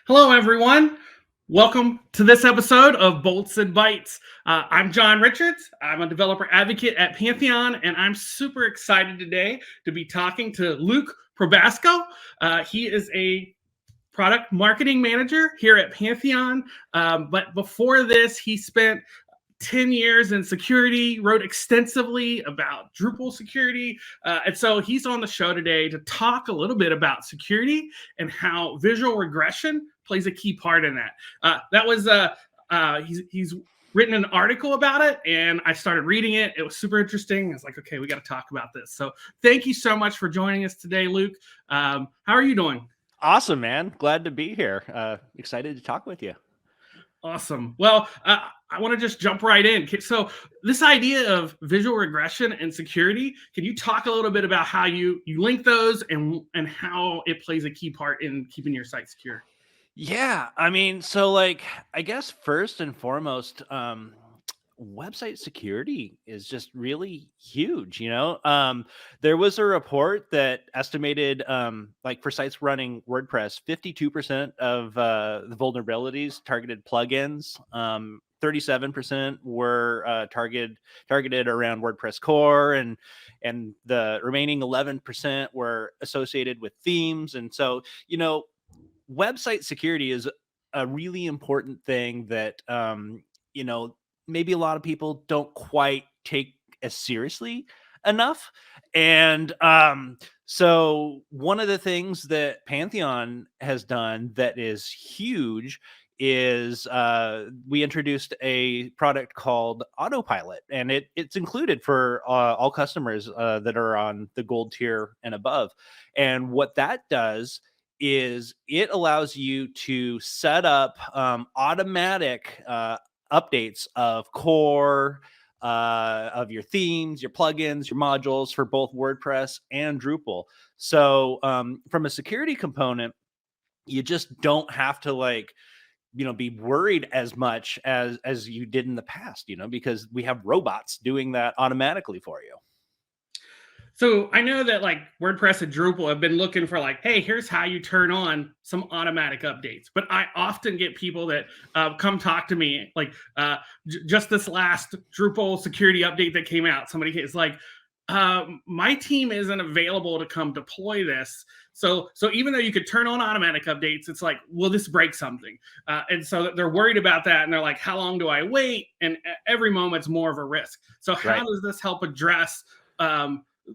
Hello, everyone. Welcome to this episode of Bolts and Bytes. I'm John Richards. I'm a developer advocate at Pantheon, and I'm super excited today to be talking to Luke Probasco. He is a product marketing manager here at Pantheon. But before this, he spent 10 years in security, wrote extensively about Drupal security. And so he's on the show today to talk a little bit about security and how visual regression plays a key part in that. He's written an article about it, and I started reading it. It was super interesting. I was like, okay, we got to talk about this. So thank you so much for joining us today, Luke. How are you doing? Awesome, man. Glad to be here. Excited to talk with you. Awesome. Well, I want to just jump right in. So, this idea of visual regression and security, can you talk a little bit about how you link those and how it plays a key part in keeping your site secure? Yeah, I guess first and foremost, website security is just really huge. There was a report that estimated, for sites running WordPress, 52% of the vulnerabilities targeted plugins. 37% were targeted around WordPress core, and the remaining 11% were associated with themes. And so, website security is a really important thing that maybe a lot of people don't quite take as seriously enough. And so one of the things that Pantheon has done that is huge is we introduced a product called Autopilot, and it's included for all customers that are on the gold tier and above. And what that does is it allows you to set up automatic updates of core, of your themes, your plugins, your modules for both WordPress and Drupal. So from a security component, you just don't have to be worried as much as you did in the past, because we have robots doing that automatically for you. So I know that like WordPress and Drupal have been looking for like, hey, here's how you turn on some automatic updates. But I often get people that come talk to me like just this last Drupal security update that came out. Somebody is like, my team isn't available to come deploy this. So even though you could turn on automatic updates, it's like, will this break something? And so they're worried about that, and they're like, how long do I wait? And every moment's more of a risk. So how Right. does this help address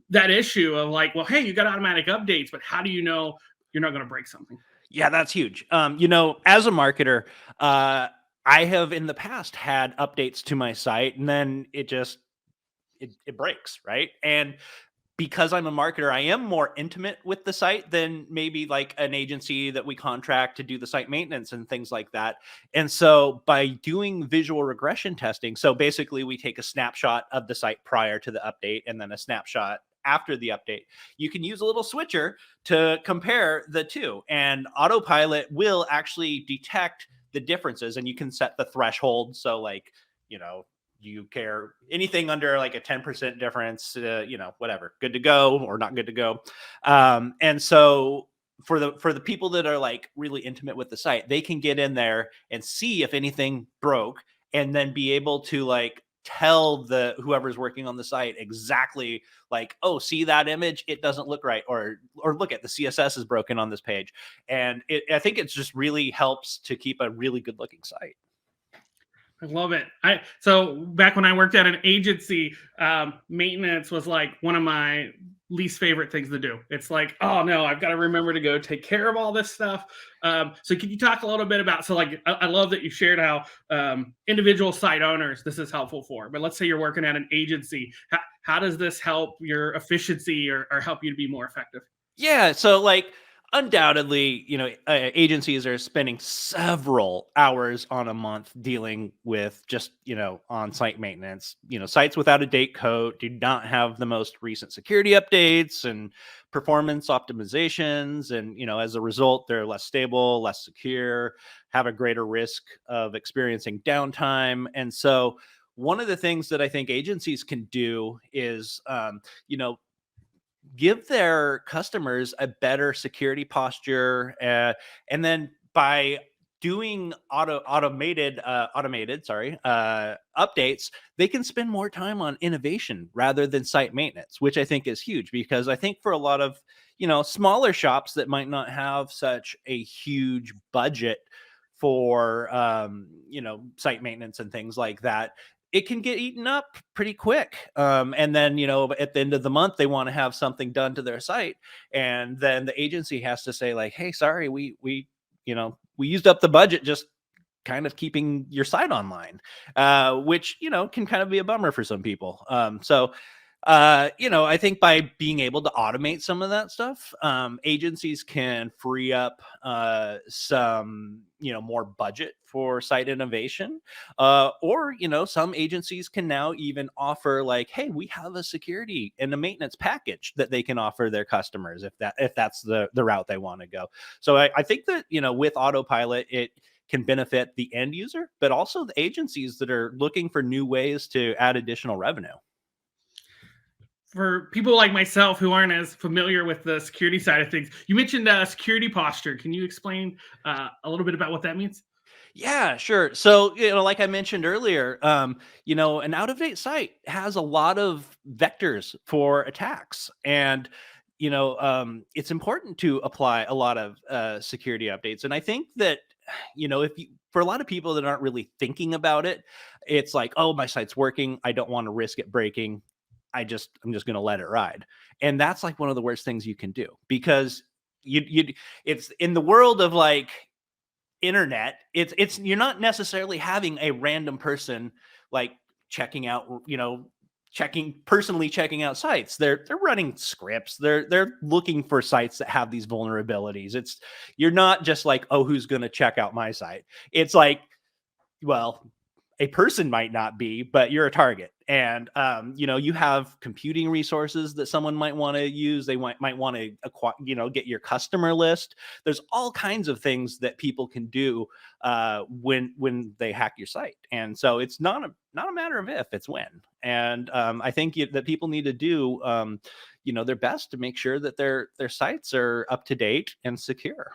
that issue of like, well, hey, you got automatic updates, but how do you know you're not going to break something? Yeah, that's huge. As a marketer, I have in the past had updates to my site, and then it breaks, right? And because I'm a marketer, I am more intimate with the site than maybe like an agency that we contract to do the site maintenance and things like that. And so by doing visual regression testing, so basically we take a snapshot of the site prior to the update and then a snapshot after the update, you can use a little switcher to compare the two. And Autopilot will actually detect the differences, and you can set the threshold. So you know, you care anything under like a 10% difference, whatever, good to go or not good to go. And so for the people that are like really intimate with the site, they can get in there and see if anything broke, and then be able to like tell the whoever's working on the site exactly like, oh, see that image, it doesn't look right, or look at the CSS is broken on this page. And I think it just really helps to keep a really good looking site. I love it. So back when I worked at an agency, maintenance was like one of my least favorite things to do. It's like, oh no, I've got to remember to go take care of all this stuff. So can you talk a little bit about? So like, I love that you shared how individual site owners this is helpful for. But let's say you're working at an agency. How does this help your efficiency or help you to be more effective? Yeah, so undoubtedly, agencies are spending several hours on a month dealing with just, on-site maintenance. Sites without a date code do not have the most recent security updates and performance optimizations, and as a result, they're less stable, less secure, have a greater risk of experiencing downtime. And so one of the things that I think agencies can do is give their customers a better security posture, and then by doing automated updates, they can spend more time on innovation rather than site maintenance, which I think is huge, because I think for a lot of smaller shops that might not have such a huge budget for site maintenance and things like that, it can get eaten up pretty quick. And then, at the end of the month, they want to have something done to their site. And then the agency has to say, like, hey, sorry, we used up the budget just kind of keeping your site online, which, can kind of be a bummer for some people. I think by being able to automate some of that stuff, agencies can free up some, more budget for site innovation. Or, some agencies can now even offer, like, hey, we have a security and a maintenance package that they can offer their customers if that's the route they want to go. So I think that, with Autopilot, it can benefit the end user, but also the agencies that are looking for new ways to add additional revenue. For people like myself who aren't as familiar with the security side of things, you mentioned security posture. Can you explain a little bit about what that means? Yeah, sure. So, like I mentioned earlier, an out of date site has a lot of vectors for attacks. And, it's important to apply a lot of security updates. And I think that, for a lot of people that aren't really thinking about it, it's like, oh, my site's working, I don't want to risk it breaking. I'm just going to let it ride. And that's like one of the worst things you can do, because it's in the world of like internet, it's you're not necessarily having a random person like checking out, checking out sites. They're running scripts. They're looking for sites that have these vulnerabilities. You're not just like, oh, who's going to check out my site? It's like, well, a person might not be, but you're a target. And, you have computing resources that someone might want to use. They might want to acquire, get your customer list. There's all kinds of things that people can do when they hack your site. And so it's not a matter of if, it's when. And I think that people need to do, their best to make sure that their sites are up to date and secure.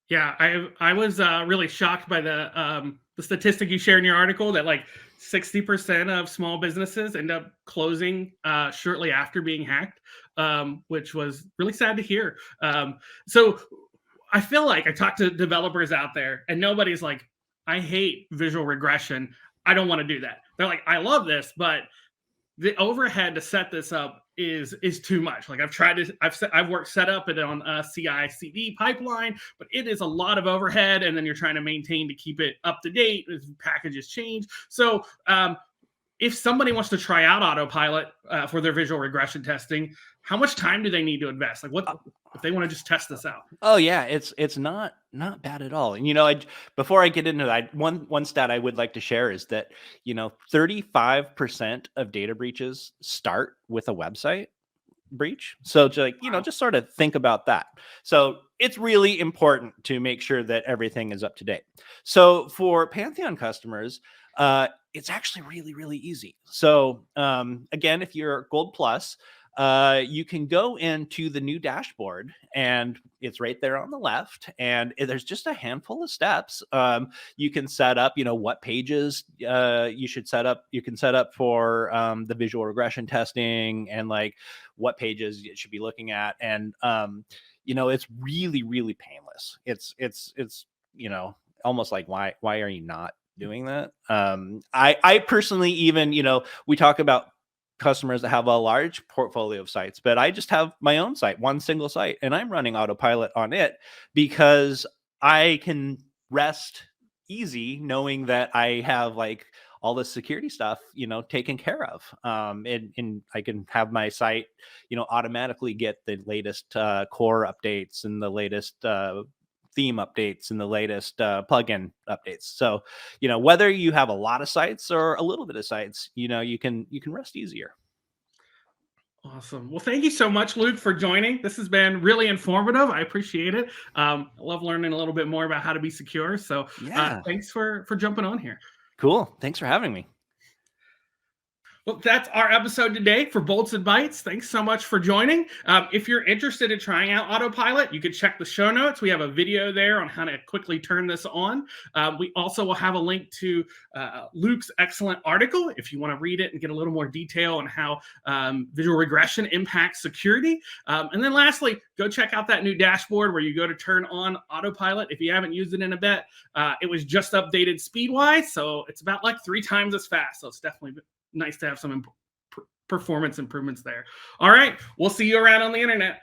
Yeah, I was really shocked by the statistic you share in your article that like 60% of small businesses end up closing shortly after being hacked, which was really sad to hear. So I feel like I talk to developers out there and nobody's like, I hate visual regression. I don't want to do that. They're like, I love this, but the overhead to set this up is too much. Like I've worked set up it on a CI/CD pipeline, but it is a lot of overhead, and then you're trying to maintain to keep it up to date as packages change. So if somebody wants to try out Autopilot for their visual regression testing, how much time do they need to invest? Like, what if they want to just test this out? Oh yeah, it's not bad at all. And before I get into that, one stat I would like to share is that 35% of data breaches start with a website breach. So just sort of think about that. So it's really important to make sure that everything is up to date. So for Pantheon customers, it's actually really, really easy. So again, if you're Gold Plus, you can go into the new dashboard, and it's right there on the left. And there's just a handful of steps. You can set up, what pages you should set up. You can set up for the visual regression testing, and like what pages you should be looking at. And it's really, really painless. It's almost like, why are you not doing that? I personally, even we talk about customers that have a large portfolio of sites, but I just have my own site, one single site, and I'm running Autopilot on it because I can rest easy knowing that I have like all the security stuff, taken care of. And I can have my site, automatically get the latest core updates and the latest theme updates and the latest plugin updates. So, whether you have a lot of sites or a little bit of sites, you can rest easier. Awesome. Well, thank you so much, Luke, for joining. This has been really informative. I appreciate it. I love learning a little bit more about how to be secure. So Yeah. thanks for jumping on here. Cool. Thanks for having me. Well, that's our episode today for Bolts and Bytes. Thanks so much for joining. If you're interested in trying out Autopilot, you can check the show notes. We have a video there on how to quickly turn this on. We also will have a link to Luke's excellent article if you want to read it and get a little more detail on how visual regression impacts security. And then lastly, go check out that new dashboard where you go to turn on Autopilot. If you haven't used it in a bit, it was just updated speed-wise, so it's about like 3 times as fast. So it's definitely nice to have some performance improvements there. All right, we'll see you around on the internet.